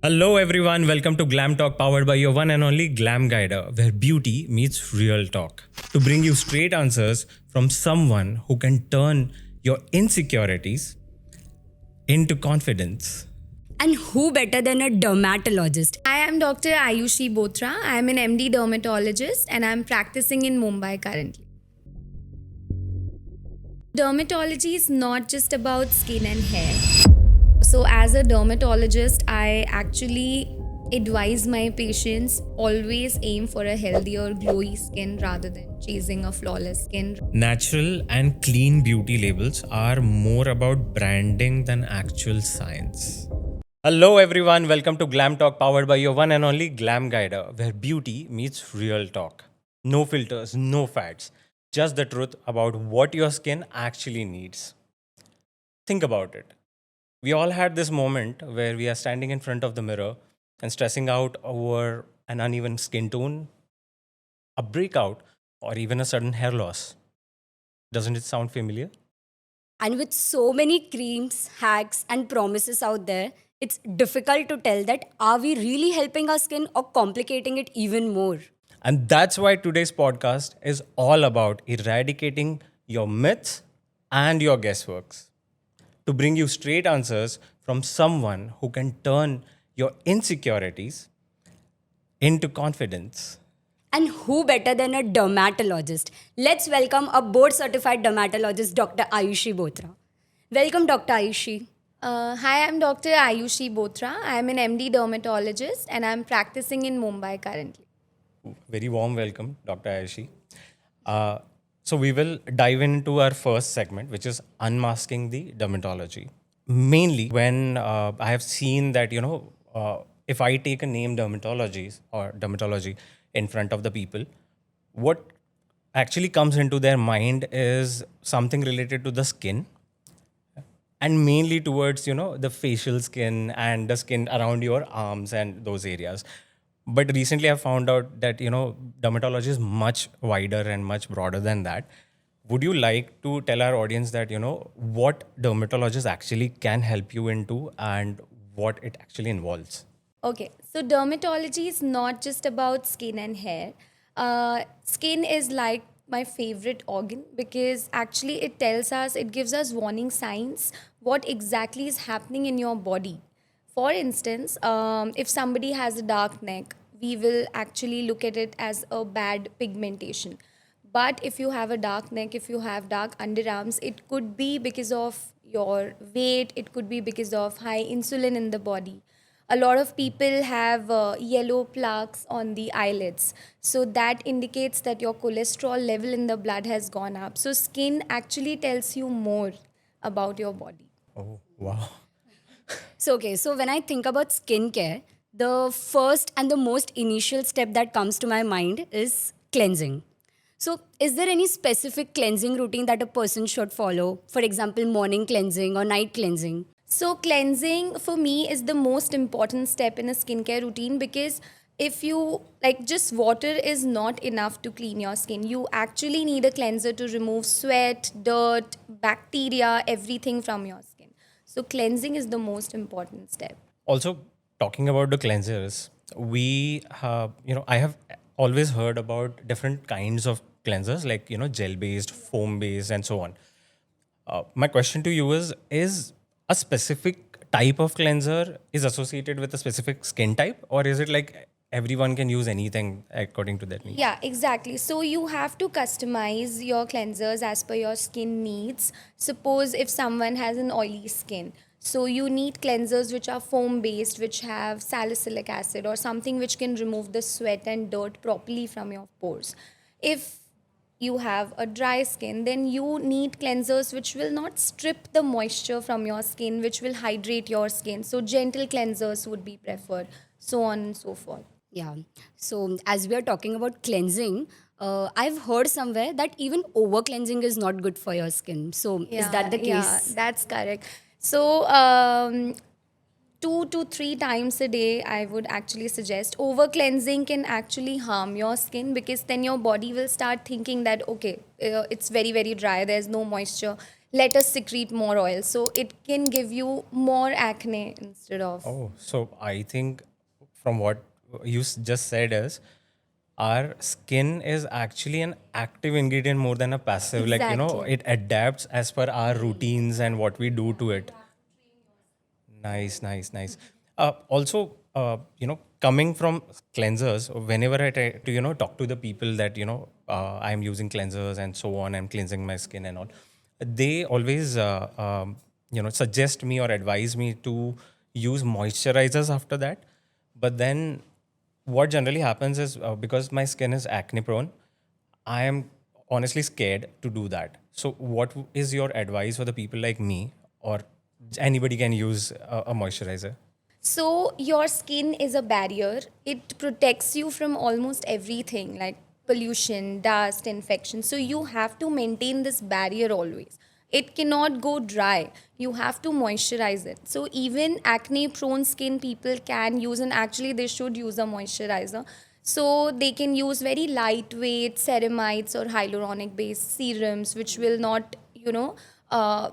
Hello everyone, welcome to GlamTalk powered by your one and only GlamGuider, where beauty meets real talk. To bring you straight answers from someone who can turn your insecurities into confidence. And who better than a dermatologist? I am Dr. Ayushi Bothra. I am an MD dermatologist and I am practicing in Mumbai currently. Dermatology is not just about skin and hair. So, as a dermatologist, I actually advise my patients always aim for a healthier, glowy skin rather than chasing a flawless skin. Natural and clean beauty labels are more about branding than actual science. Hello everyone, welcome to GlamTalk powered by your one and only GlamGuider, where beauty meets real talk. No filters, no fads, just the truth about what your skin actually needs. Think about it. We all had this moment where we are standing in front of the mirror and stressing out over an uneven skin tone, a breakout, or even a sudden hair loss. Doesn't it sound familiar? And with so many creams, hacks, and promises out there, it's difficult to tell that are we really helping our skin or complicating it even more? And that's why today's podcast is all about eradicating your myths and your guessworks to bring you straight answers from someone who can turn your insecurities into confidence. And who better than a dermatologist? Let's welcome a board certified dermatologist, Dr. Ayushi Bothra. Welcome, Dr. Ayushi. Hi, I'm Dr. Ayushi Bothra. I am an MD dermatologist and I am practicing in Mumbai currently. Very warm welcome, Dr. Ayushi. So we will dive into our first segment, which is unmasking the dermatology. Mainly when I have seen that, if I take a name dermatology in front of the people, what actually comes into their mind is something related to the skin and mainly towards the facial skin and the skin around your arms and those areas. But recently I found out that dermatology is much wider and much broader than that. Would you like to tell our audience that what dermatologist actually can help you into and what it actually involves? Okay, so dermatology is not just about skin and hair. Skin is like my favorite organ because actually it gives us warning signs what exactly is happening in your body. For instance, if somebody has a dark neck, we will actually look at it as a bad pigmentation. But if you have a dark neck, if you have dark underarms, it could be because of your weight, it could be because of high insulin in the body. A lot of people have yellow plaques on the eyelids. So that indicates that your cholesterol level in the blood has gone up. So skin actually tells you more about your body. Oh, wow. So when I think about skincare, the first and the most initial step that comes to my mind is cleansing. So, is there any specific cleansing routine that a person should follow? For example, morning cleansing or night cleansing? So, cleansing for me is the most important step in a skincare routine because if you like just water is not enough to clean your skin. You actually need a cleanser to remove sweat, dirt, bacteria, everything from your skin. So, cleansing is the most important step. Also, talking about the cleansers, I have always heard about different kinds of cleansers like, gel based, foam based, and so on. My question to you is a specific type of cleanser is associated with a specific skin type, or is it like everyone can use anything according to their needs? Yeah, exactly. So you have to customize your cleansers as per your skin needs. Suppose if someone has an oily skin, so you need cleansers which are foam based, which have salicylic acid or something which can remove the sweat and dirt properly from your pores. If you have a dry skin, then you need cleansers which will not strip the moisture from your skin, which will hydrate your skin. So gentle cleansers would be preferred, so on and so forth. Yeah. So, as we are talking about cleansing, I've heard somewhere that even over cleansing is not good for your skin. So, is that the Yeah, case? that's correct. So, 2 to 3 times a day, I would actually suggest. Over cleansing can actually harm your skin because then your body will start thinking that, okay, it's very, very dry, there's no moisture. let us secrete more oil. So it can give you more acne instead of. Oh, so I think from what you just said is our skin is actually an active ingredient more than a passive. Like, Exactly. it adapts as per our routines and what we do to it. Nice, nice, nice. Also, coming from cleansers, whenever I try to, talk to the people that, I'm using cleansers and so on, I'm cleansing my skin and all, they always, suggest me or advise me to use moisturizers after that. But then what generally happens is because my skin is acne prone, I am honestly scared to do that. So, what is your advice for the people like me, or anybody can use a moisturizer? So, your skin is a barrier. It protects you from almost everything like pollution, dust, infection. So, you have to maintain this barrier always. It cannot go dry. You have to moisturize it. So, even acne prone skin people can use, and actually, they should use a moisturizer. So, they can use very lightweight ceramides or hyaluronic based serums, which will not,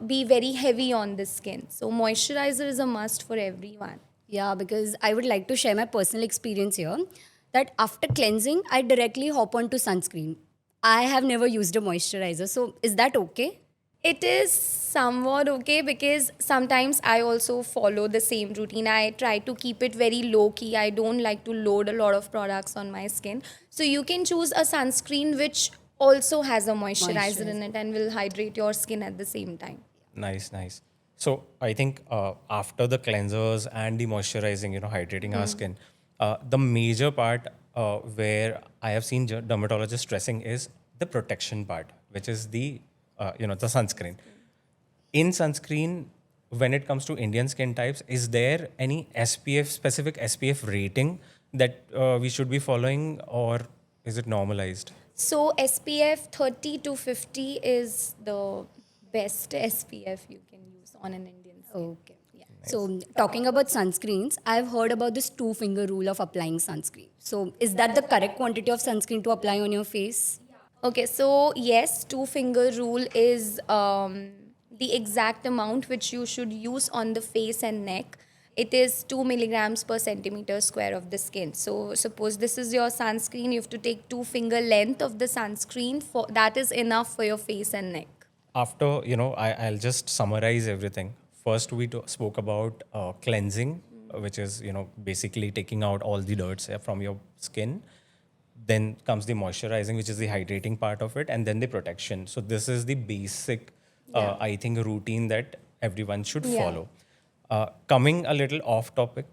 be very heavy on the skin. So, moisturizer is a must for everyone. Yeah, because I would like to share my personal experience here that after cleansing, I directly hop onto sunscreen. I have never used a moisturizer. So, is that okay? It is somewhat okay because sometimes I also follow the same routine. I try to keep it very low key. I don't like to load a lot of products on my skin. So you can choose a sunscreen which also has a moisturizer in Moisturizer. it and will hydrate your skin at the same time. Nice, nice. So I think after the cleansers and the moisturizing, hydrating our skin, the major part where I have seen dermatologists stressing is the protection part, which is the sunscreen. In sunscreen, when it comes to Indian skin types, is there any SPF specific SPF rating that we should be following, or is it normalized? So SPF 30 to 50 is the best SPF you can use on an Indian skin. Okay. Yeah. So, talking about sunscreens, I've heard about this two finger rule of applying sunscreen. So, is that the correct quantity of sunscreen to apply on your face? Okay, so yes, two finger rule is the exact amount which you should use on the face and neck. It is 2 milligrams per centimeter square of the skin. So suppose this is your sunscreen, you have to take two finger length of the sunscreen for that is enough for your face and neck. After, I'll just summarize everything. First, we spoke about cleansing, which is, basically taking out all the dirt from your skin. Then comes the moisturizing, which is the hydrating part of it, and then the protection. So this is the basic, Yeah. I think, routine that everyone should Yeah. follow. Coming a little off topic,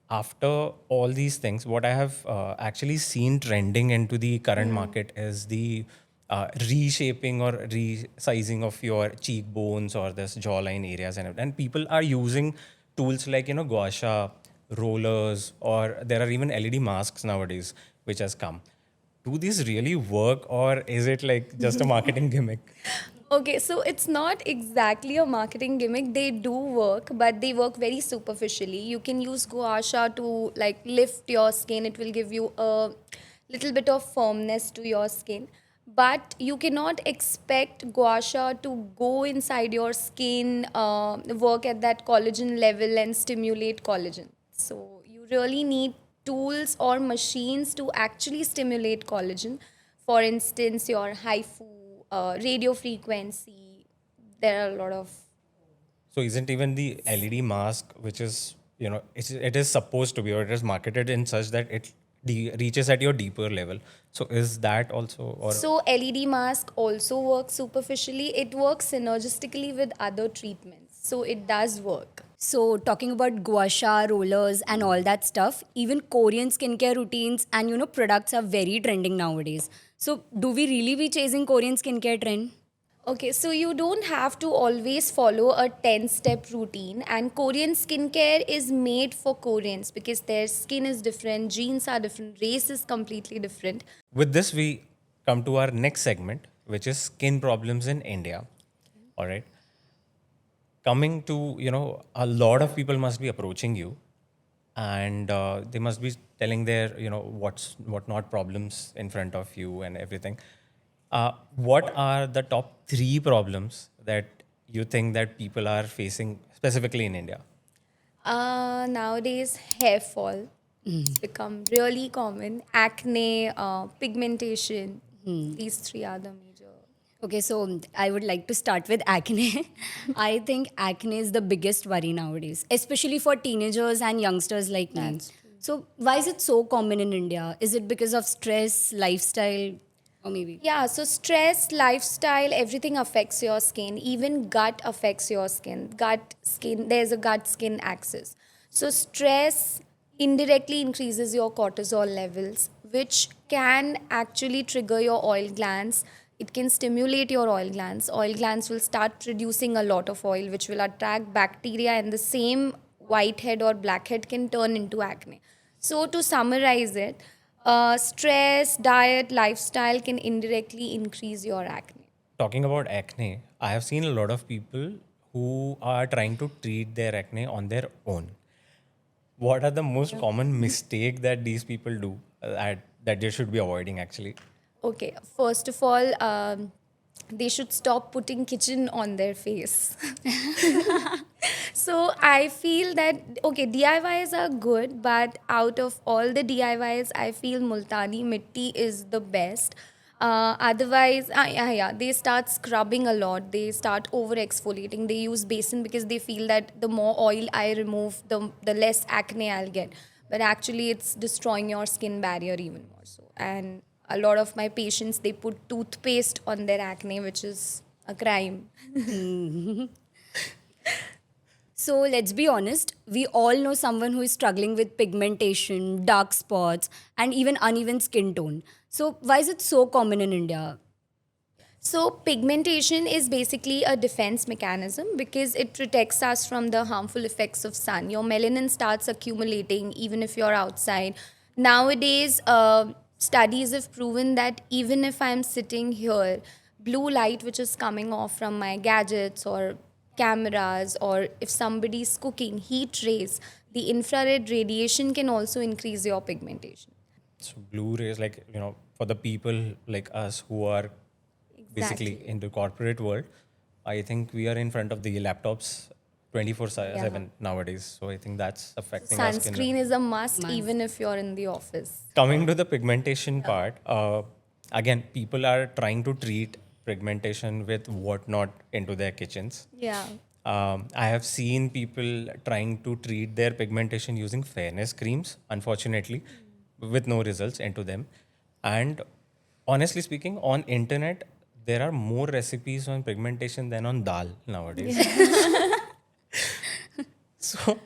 after all these things, what I have actually seen trending into the current market is the reshaping or resizing of your cheekbones or this jawline areas, and people are using tools like gua sha, rollers, or there are even LED masks nowadays which has come. Do these really work, or is it like just a marketing gimmick? Okay, so it's not exactly a marketing gimmick. They do work, but they work very superficially. You can use gua sha to like lift your skin. It will give you a little bit of firmness to your skin. But you cannot expect gua sha to go inside your skin, work at that collagen level and stimulate collagen. So you really need tools or machines to actually stimulate collagen. For instance, your HIFU, radio frequency. There are a lot of. So isn't even the LED mask, which is it is supposed to be, or it is marketed in such that it reaches at your deeper level. So is that also, or So LED mask also works superficially. It works synergistically with other treatments. So it does work. So, talking about gua sha, rollers, and all that stuff, even Korean skincare routines and products are very trending nowadays. So, do we really be chasing Korean skincare trend? Okay, so you don't have to always follow a 10-step routine, and Korean skincare is made for Koreans because their skin is different, genes are different, race is completely different. with this we come to our next segment, which is skin problems in India. All right. Coming to, a lot of people must be approaching you, and they must be telling their, what not problems in front of you and everything. What are the top three problems that you think that people are facing specifically in India? Nowadays, hair fall. It's become really common. Acne, pigmentation. These three are the major. Okay, so I would like to start with acne. I think acne is the biggest worry nowadays, especially for teenagers and youngsters like me. That's true. So, why is it so common in India? Is it because of stress, lifestyle, or maybe? Yeah, so stress, lifestyle, everything affects your skin. Even gut affects your skin. Gut skin, there's a gut skin axis. So stress indirectly increases your cortisol levels, which can actually trigger your oil glands. It can stimulate your oil glands. Oil glands will start producing a lot of oil, which will attract bacteria, and the same whitehead or blackhead can turn into acne. So, to summarize it, stress, diet, lifestyle can indirectly increase your acne. Talking about acne, I have seen a lot of people who are trying to treat their acne on their own. What are the most common mistake that these people do that they should be avoiding actually? Okay, first of all, they should stop putting kitchen on their face. So I feel that okay, DIYs are good, but out of all the DIYs, I feel Multani Mitti is the best. Otherwise, yeah, they start scrubbing a lot. They start over exfoliating. They use basin because they feel that the more oil I remove, the less acne I'll get. But actually, it's destroying your skin barrier even more so. And a lot of my patients, they put toothpaste on their acne, which is a crime. So let's be honest, we all know someone who is struggling with pigmentation, dark spots, and even uneven skin tone. So why is it so common in India? So, pigmentation is basically a defense mechanism because it protects us from the harmful effects of sun. Your melanin starts accumulating even if you're outside. Nowadays, studies have proven that even if I'm sitting here, blue light which is coming off from my gadgets or cameras, or if somebody's cooking, heat rays, the infrared radiation can also increase your pigmentation. So Blu-rays, like for the people like us who are basically Exactly. in the corporate world, I think we are in front of the laptops 24/7 nowadays. So I think that's affecting our skin. Sunscreen is a must Must. even if you're in the office. Coming to the pigmentation part, again, people are trying to treat pigmentation with whatnot into their kitchens. Yeah. I have seen people trying to treat their pigmentation using fairness creams, unfortunately, with no results into them. And honestly speaking, on internet, there are more recipes on pigmentation than on dal nowadays. So,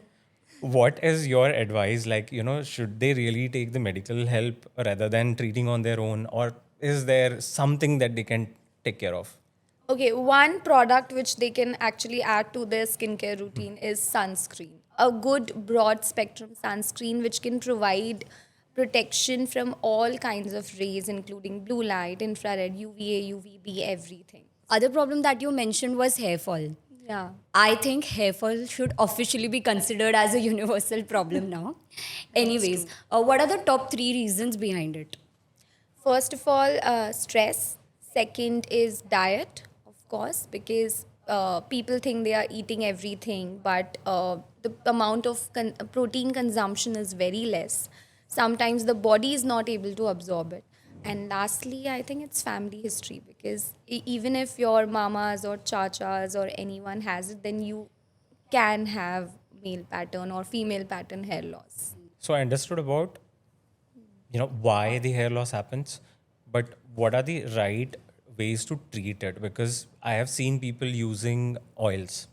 what is your advice? Like, should they really take the medical help rather than treating on their own, or is there something that they can take care of? Okay, one product which they can actually add to their skincare routine is sunscreen. A good broad spectrum sunscreen which can provide protection from all kinds of rays, including blue light, infrared, UVA, UVB, everything. Other problem that you mentioned was hair fall. Yeah. I think hair fall should officially be considered as a universal problem now. Anyways, what are the top three reasons behind it? First of all, stress. Second is diet, of course, because people think they are eating everything, but the amount of protein consumption is very less. Sometimes the body is not able to absorb it. And lastly, I think it's family history because even if your mamas or chachas or anyone has it, then you can have male pattern or female pattern hair loss. So I understood about why the hair loss happens, but what are the right ways to treat it? Because I have seen people using oils,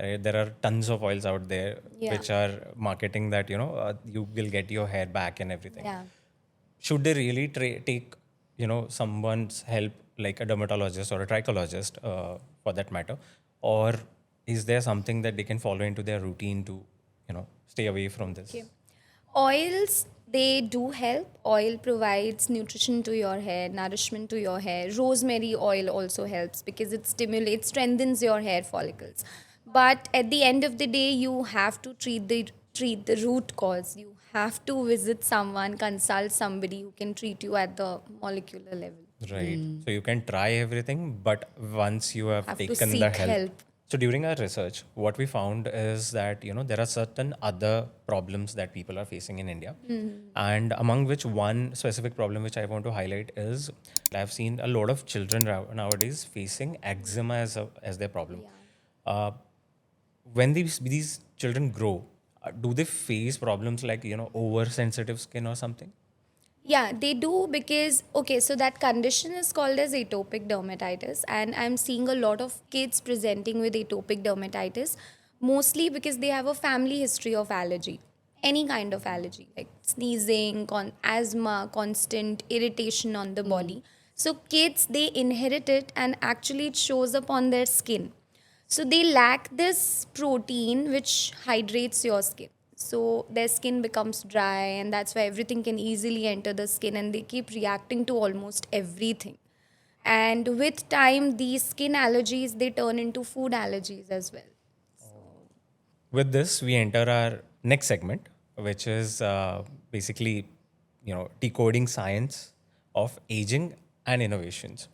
right? There are tons of oils out there Yeah. which are marketing that you will get your hair back and everything. Yeah. Should they really take someone's help, like a dermatologist or a trichologist, for that matter, or is there something that they can follow into their routine to stay away from this? Okay. Oils, they do help. Oil provides nutrition to your hair, nourishment to your hair. Rosemary oil also helps because it stimulates, strengthens your hair follicles. But at the end of the day, you have to treat the root cause. You have to visit someone, consult somebody who can treat you at the molecular level. Right. So you can try everything, but once you have Have to taken the seek help. help. So during our research, what we found is that there are certain other problems that people are facing in India, and among which one specific problem which I want to highlight is I've seen a lot of children nowadays facing eczema as their problem. Uh, when these children grow, do they face problems like oversensitive skin or something? Yeah, they do because, okay, so that condition is called as atopic dermatitis, and I'm seeing a lot of kids presenting with atopic dermatitis, mostly because they have a family history of allergy, any kind of allergy, like sneezing, asthma, constant irritation on the body. So, kids, they inherit it, and actually, it shows up on their skin. So they lack this protein which hydrates your skin. So their skin becomes dry, and that's why everything can easily enter the skin, and they keep reacting to almost everything. And with time, these skin allergies they turn into food allergies as well. With this, we enter our next segment, which is basically, decoding science of aging and innovations.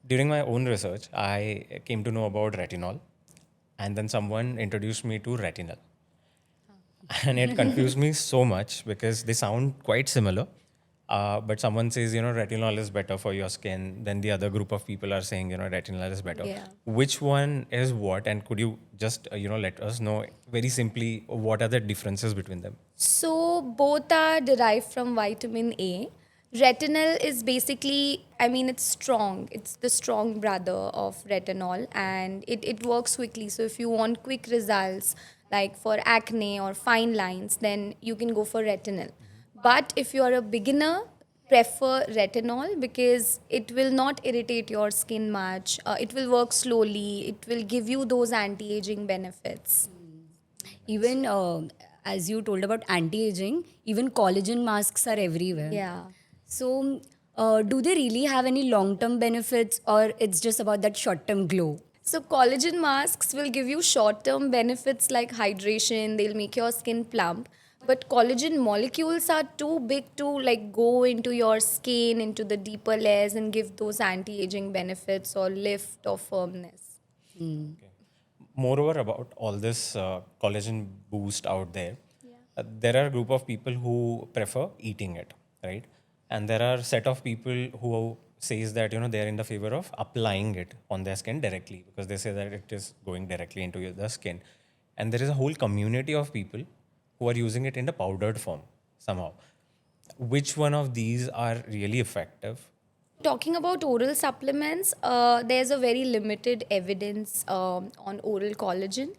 During my own research, I came to know about retinol, and then someone introduced me to retinol, and it confused me so much because they sound quite similar. But someone says, retinol is better for your skin. Then the other group of people are saying, retinol is better. Yeah. Which one is what? And could you just, let us know very simply what are the differences between them? So both are derived from vitamin A. Retinol is basically, I mean, it's strong. It's the strong brother of retinol, and it works quickly. So if you want quick results, like for acne or fine lines, then you can go for retinol. But if you are a beginner, prefer retinol because it will not irritate your skin much. It will work slowly. It will give you those anti-aging benefits. Even as you told about anti-aging, even collagen masks are everywhere. Yeah. So, do they really have any long-term benefits, or it's just about that short-term glow? So collagen masks will give you short-term benefits like hydration, they'll make your skin plump, but collagen molecules are too big to like go into your skin, into the deeper layers and give those anti-aging benefits or lift or firmness. Moreover, about all this collagen boost out there, there are a group of people who prefer eating it, right? And there are a set of people who says that they're in the favor of applying it on their skin directly because they say that it is going directly into the skin. And there is a whole community of people who are using it in the powdered form somehow. Which one of these are really effective? Talking about oral supplements, there's a very limited evidence on oral collagen.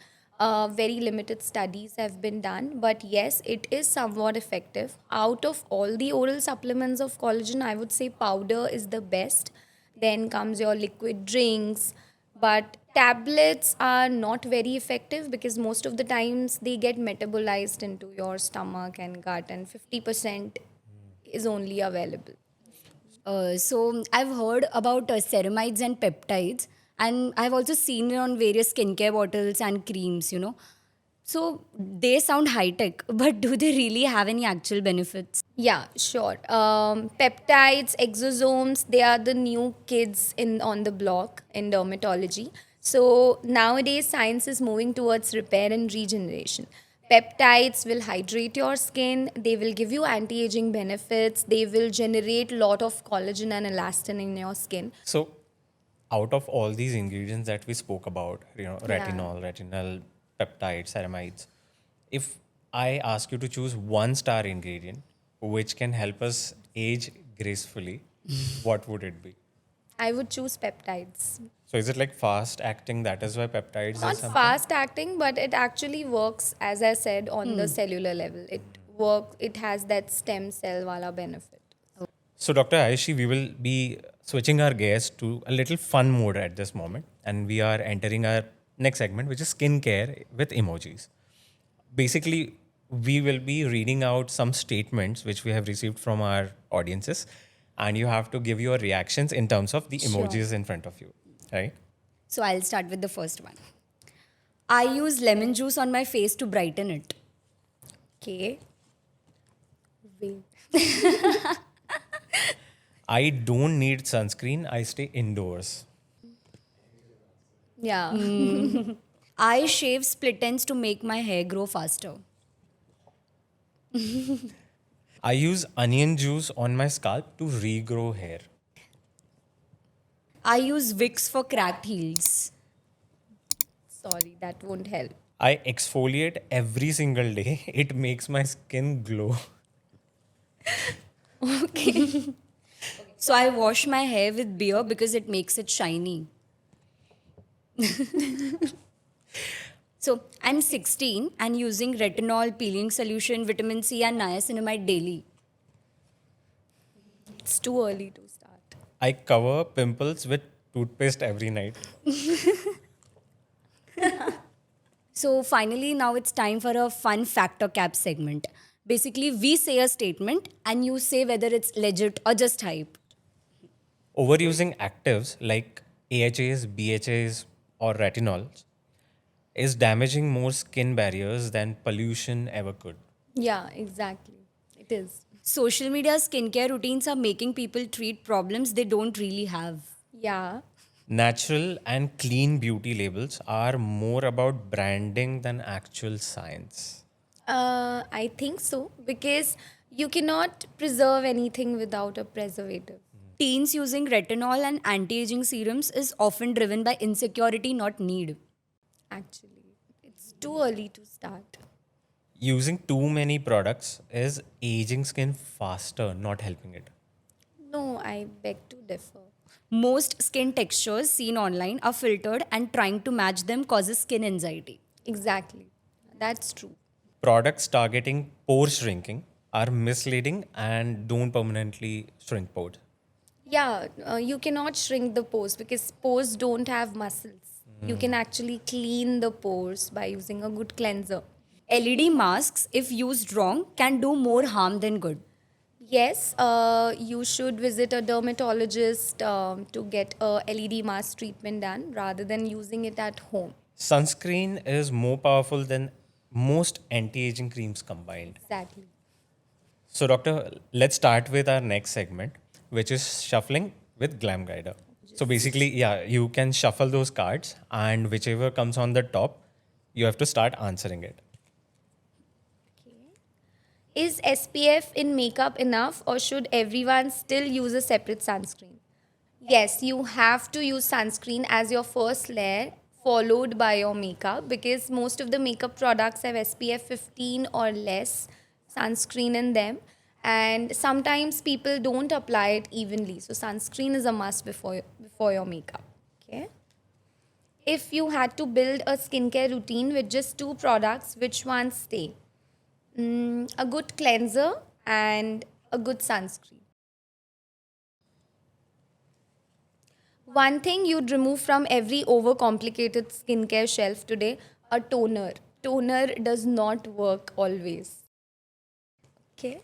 Very limited studies have been done, but yes, it is somewhat effective. Out of all the oral supplements of collagen, I would say powder is the best. Then comes your liquid drinks, but tablets are not very effective because most of the times they get metabolized into your stomach and gut, and 50% is only available. So I've heard about ceramides and peptides, and I've also seen it on various skincare bottles and creams. So they sound high tech, but do they really have any actual benefits? Yeah, sure. Peptides, exosomes, they are the new kids in on the block in dermatology. So nowadays, science is moving towards repair and regeneration. Peptides will hydrate your skin. They will give you anti-aging benefits. They will generate lot of collagen and elastin in your skin. So, out of all these ingredients that we spoke about, Yeah. retinol, peptides, ceramides, if I ask you to choose one star ingredient which can help us age gracefully, what would it be? I would choose peptides. So, is it like fast acting? That is why peptides Not is something? fast acting, but it actually works, as I said, on the cellular level. It has that stem cell wala benefit. So, Dr. Ayushi, we will be switching our gears to a little fun mode at this moment, and we are entering our next segment, which is skincare with emojis. Basically, we will be reading out some statements which we have received from our audiences, and you have to give your reactions in terms of the Sure. emojis in front of you, right? So I'll start with the first one. I use lemon juice on my face to brighten it. Okay. Wait. I don't need sunscreen. I stay indoors. Yeah. I shave split ends to make my hair grow faster. I use onion juice on my scalp to regrow hair. I use Vicks for cracked heels. Sorry, that won't help. I exfoliate every single day. It makes my skin glow. Okay. So I wash my hair with beer because it makes it shiny. So I'm 16 and using retinol, peeling solution, vitamin C, and niacinamide daily. It's too early to start. I cover pimples with toothpaste every night. So finally, now it's time for a fun fact or cap segment. Basically, we say a statement and you say whether it's legit or just hype. Overusing actives like AHAs, BHAs, or retinols is damaging more skin barriers than pollution ever could. Yeah, exactly. It is. Social media skincare routines are making people treat problems they don't really have. Yeah. Natural and clean beauty labels are more about branding than actual science. I think so because you cannot preserve anything without a preservative. Teens using retinol and anti aging serums is often driven by insecurity, not need. Actually, it's too early to start. Using too many products is aging skin faster, not helping it. No, I beg to differ. Most skin textures seen online are filtered, and trying to match them causes skin anxiety. Exactly. That's true. Products targeting pore shrinking are misleading and don't permanently shrink pores. Yeah, you cannot shrink the pores because pores don't have muscles. You can actually clean the pores by using a good cleanser. LED masks, if used wrong, can do more harm than good. Yes, you should visit a dermatologist to get a LED mask treatment done rather than using it at home. Sunscreen is more powerful than most anti aging creams combined. Exactly. So, Doctor, let's start with our next segment, which is shuffling with GlamGuider. So, basically, yeah, you can shuffle those cards, and whichever comes on the top, you have to start answering it. Is SPF in makeup enough or should everyone still use a separate sunscreen? Yes, you have to use sunscreen as your first layer, followed by your makeup because most of the makeup products have SPF 15 or less sunscreen in them. And sometimes people don't apply it evenly. So, sunscreen is a must before your makeup. Okay. If you had to build a skincare routine with just two products, which ones stay? A good cleanser and a good sunscreen. One thing you'd remove from every overcomplicated skincare shelf today, a toner. Toner does not work always. Okay.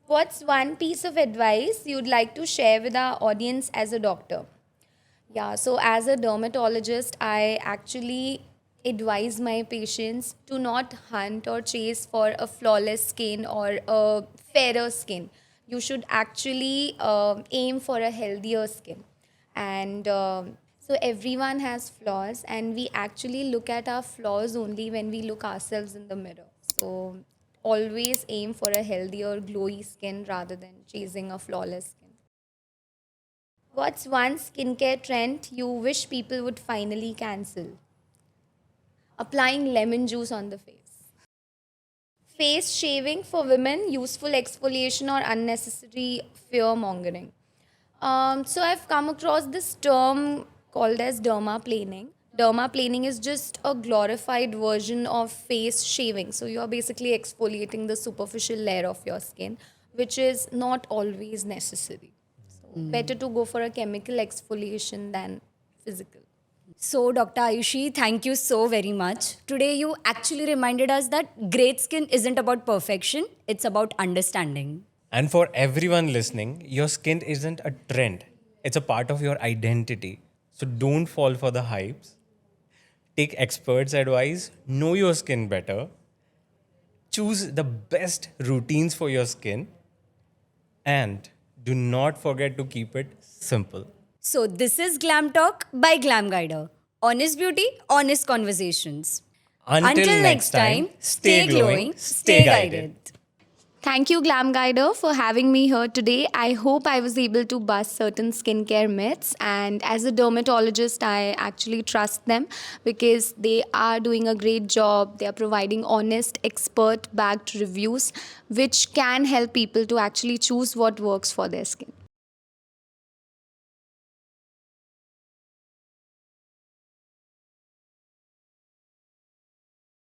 What's one piece of advice you'd like to share with our audience as a doctor? Yeah, so as a dermatologist, I actually advise my patients to not hunt or chase for a flawless skin or a fairer skin. You should actually aim for a healthier skin. And so everyone has flaws, and we actually look at our flaws only when we look ourselves in the mirror. So always aim for a healthier, glowy skin rather than chasing a flawless skin. What's one skincare trend you wish people would finally cancel? Applying lemon juice on the face. Face shaving for women, useful exfoliation or unnecessary fear mongering. So I've come across this term called as dermaplaning. Dermaplaning is just a glorified version of face shaving. So you are basically exfoliating the superficial layer of your skin, which is not always necessary. So better to go for a chemical exfoliation than physical. So, Dr. Ayushi, thank you so very much. Today, you actually reminded us that great skin isn't about perfection, it's about understanding. And for everyone listening, your skin isn't a trend, it's a part of your identity. So, don't fall for the hypes. Take experts' advice, know your skin better, choose the best routines for your skin, and Do not forget to keep it simple. So this is GlamTalk by GlamGuider. Honest beauty, honest conversations. Until next time, stay glowing, stay guided. Thank you, GlamGuider, for having me here today. I hope I was able to bust certain skincare myths. And as a dermatologist, I actually trust them because they are doing a great job. They are providing honest, expert backed reviews, which can help people to actually choose what works for their skin.